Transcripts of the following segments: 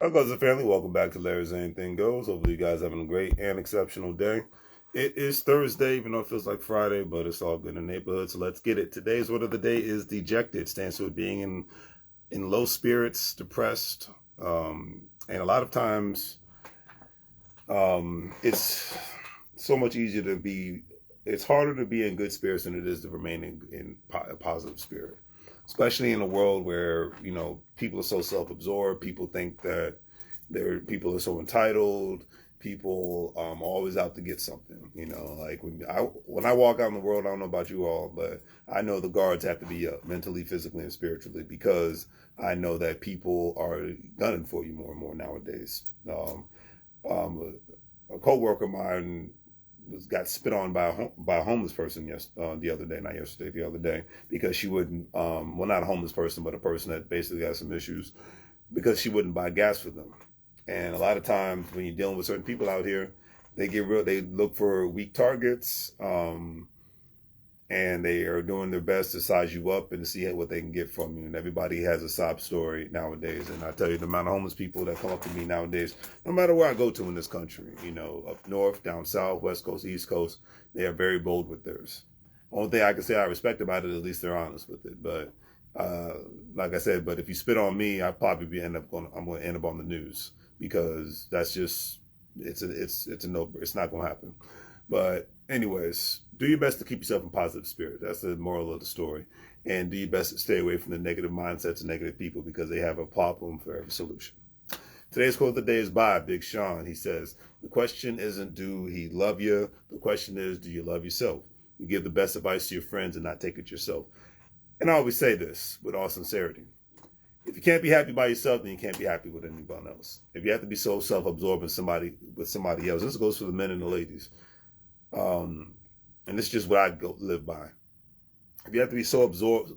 Our cousin family, welcome back to Larry's Anything Goes. Hopefully you guys having a great and exceptional day. It is Thursday, even though it feels like Friday, but it's all good in the neighborhood. So let's get it. Today's word of the day is dejected. Stands for being in low spirits, depressed, and a lot of times it's so much easier to be. It's harder to be in good spirits than it is to remain in a positive spirit, especially in a world where people are so self-absorbed. People think that people are so entitled. People always out to get something. Like when I walk out in the world, I don't know about you all, but I know the guards have to be up mentally, physically, and spiritually, because I know that people are gunning for you more and more nowadays. A co-worker of mine got spit on by a homeless person the other day, not yesterday, the other day, because she wouldn't, well, not a homeless person, but a person that basically has some issues, because she wouldn't buy gas for them. And a lot of times when you're dealing with certain people out here, they look for weak targets, and they are doing their best to size you up and to see what they can get from you. And everybody has a sob story nowadays. And I tell you, the amount of homeless people that come up to me nowadays, no matter where I go to in this country, up north, down south, west coast, east coast, they are very bold with theirs. Only thing I can say I respect about it, at least they're honest with it. But like I said, but if you spit on me, I'm going to end up on the news, because that's just, it's not going to happen. But anyways, do your best to keep yourself in positive spirit. That's the moral of the story. And do your best to stay away from the negative mindsets and negative people, because they have a problem for every solution. Today's quote of the day is by Big Sean. He says, "The question isn't do he love you? The question is, do you love yourself? You give the best advice to your friends and not take it yourself." And I always say this with all sincerity. If you can't be happy by yourself, then you can't be happy with anyone else. If you have to be so self-absorbed with somebody else, this goes for the men and the ladies. And this is just what I live by. If you have to be so absorbed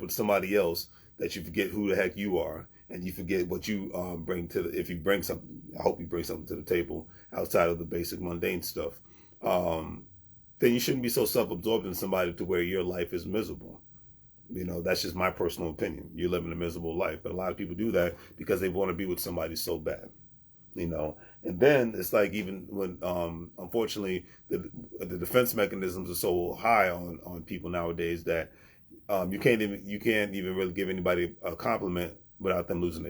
with somebody else that you forget who the heck you are, and you forget what you bring if you bring something, I hope you bring something to the table outside of the basic mundane stuff, then you shouldn't be so self-absorbed in somebody to where your life is miserable. That's just my personal opinion. You're living a miserable life, but a lot of people do that because they want to be with somebody so bad. And then it's like, even when unfortunately the defense mechanisms are so high on people nowadays that you can't even really give anybody a compliment without them losing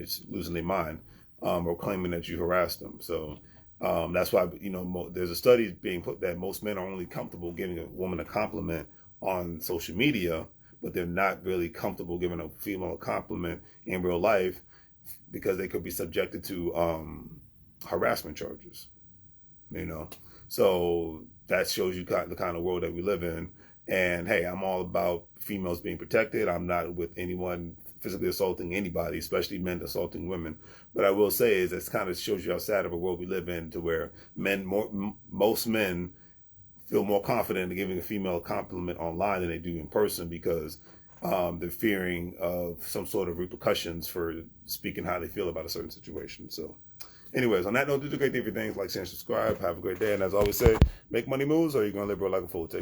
their mind, or claiming that you harassed them. So that's why there's a study being put that most men are only comfortable giving a woman a compliment on social media, but they're not really comfortable giving a female a compliment in real life, because they could be subjected to harassment charges. So that shows you the kind of world that we live in. And hey, I'm all about females being protected. I'm not with anyone physically assaulting anybody, especially men assaulting women. But I will say is it kind of shows you how sad of a world we live in, to where most men feel more confident in giving a female a compliment online than they do in person, because they're fearing of some sort of repercussions for speaking how they feel about a certain situation. So anyways, on that note, do the great thing for things like, share, and subscribe. Have a great day. And as I always say, make money moves, or you're going to live like a fool. Take